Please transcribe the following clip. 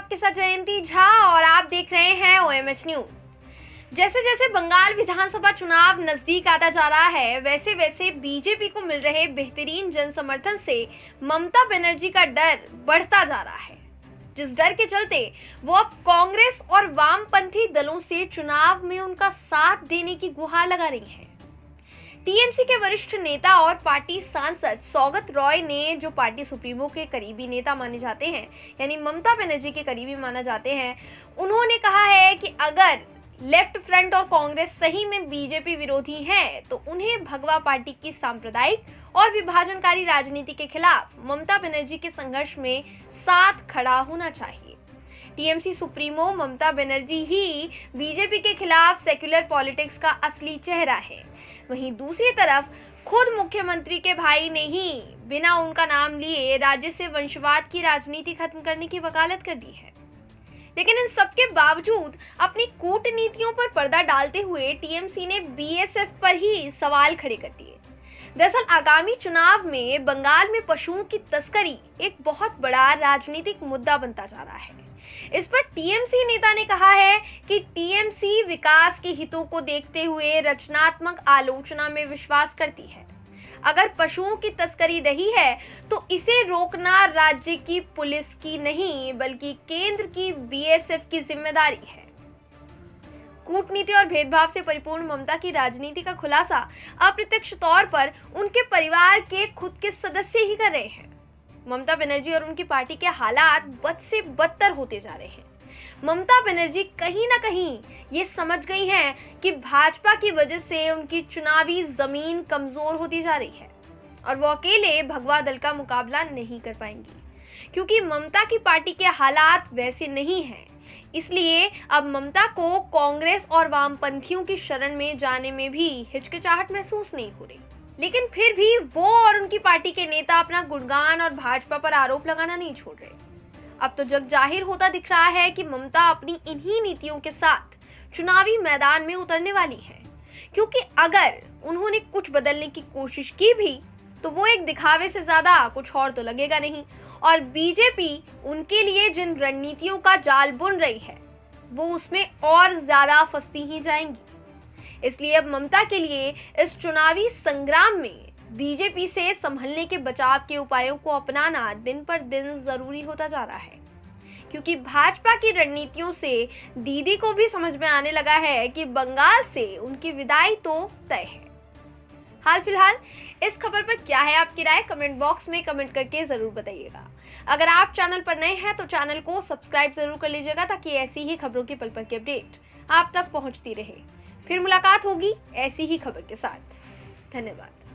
आपके साथ जयंती झा और आप देख रहे हैं OMH न्यूज। जैसे जैसे बंगाल विधानसभा चुनाव नजदीक आता जा रहा है, वैसे वैसे बीजेपी को मिल रहे बेहतरीन जन समर्थन से ममता बनर्जी का डर बढ़ता जा रहा है, जिस डर के चलते वो अब कांग्रेस और वामपंथी दलों से चुनाव में उनका साथ देने की गुहार लगा रही है। टीएमसी के वरिष्ठ नेता और पार्टी सांसद सौगत रॉय ने, जो पार्टी सुप्रीमो के करीबी नेता माने जाते हैं, यानी ममता बनर्जी के करीबी माना जाते हैं, उन्होंने कहा है कि अगर लेफ्ट फ्रंट और कांग्रेस सही में बीजेपी विरोधी हैं, तो उन्हें भगवा पार्टी की सांप्रदायिक और विभाजनकारी राजनीति के खिलाफ ममता बनर्जी के संघर्ष में साथ खड़ा होना चाहिए। टीएमसी सुप्रीमो ममता बनर्जी ही बीजेपी के खिलाफ सेक्युलर पॉलिटिक्स का असली चेहरा है। वहीं दूसरी तरफ खुद मुख्यमंत्री के भाई ने ही बिना उनका नाम लिए राज्य से वंशवाद की राजनीति खत्म करने की वकालत कर दी है। लेकिन इन सब के बावजूद अपनी कूटनीतियों पर पर्दा डालते हुए टीएमसी ने बीएसएफ पर ही सवाल खड़े कर दिए। दरअसल आगामी चुनाव में बंगाल में पशुओं की तस्करी एक बहुत बड़ा राजनीतिक मुद्दा बनता जा रहा है। इस पर टीएमसी नेता ने कहा है कि टीएमसी विकास के हितों को देखते हुए रचनात्मक आलोचना में विश्वास करती है। अगर पशुओं की तस्करी रही है तो इसे रोकना राज्य की पुलिस की नहीं, बल्कि केंद्र की बीएसएफ की जिम्मेदारी है। कूटनीति और भेदभाव से परिपूर्ण ममता की राजनीति का खुलासा अप्रत्यक्ष तौर पर उनके परिवार के खुद के सदस्य ही कर रहे हैं। ममता बनर्जी और उनकी पार्टी के हालात बद से बदतर होते जा रहे हैं। ममता बनर्जी कहीं ना कहीं ये समझ गई हैं कि भाजपा की वजह से उनकी चुनावी जमीन कमजोर होती जा रही है और वो अकेले भगवा दल का मुकाबला नहीं कर पाएंगी, क्योंकि ममता की पार्टी के हालात वैसे नहीं हैं। इसलिए अब ममता को कांग्रेस और वामपंथियों की शरण में जाने में भी हिचकिचाहट महसूस नहीं हो रही। लेकिन फिर भी वो और उनकी पार्टी के नेता अपना गुणगान और भाजपा पर आरोप लगाना नहीं छोड़ रहे। अब तो जग जाहिर होता दिख रहा है कि ममता अपनी इन्हीं नीतियों के साथ चुनावी मैदान में उतरने वाली है, क्योंकि अगर उन्होंने कुछ बदलने की कोशिश की भी तो वो एक दिखावे से ज्यादा कुछ और तो लगेगा नहीं, और बीजेपी उनके लिए जिन रणनीतियों का जाल बुन रही है वो उसमें और ज्यादा फंसती ही जाएंगी। इसलिए अब ममता के लिए इस चुनावी संग्राम में बीजेपी से संभलने के बचाव के उपायों को अपनाना दिन पर दिन जरूरी होता जा रहा है, क्योंकि भाजपा की रणनीतियों से दीदी को भी समझ में आने लगा है कि बंगाल से उनकी विदाई तो तय है। हाल फिलहाल इस खबर पर क्या है आपकी राय, कमेंट बॉक्स में कमेंट करके जरूर बताइएगा। अगर आप चैनल पर नए हैं तो चैनल को सब्सक्राइब जरूर कर लीजिएगा, ताकि ऐसी ही खबरों की पल पल की अपडेट आप तक पहुंचती रहे। फिर मुलाकात होगी ऐसी ही खबर के साथ। धन्यवाद।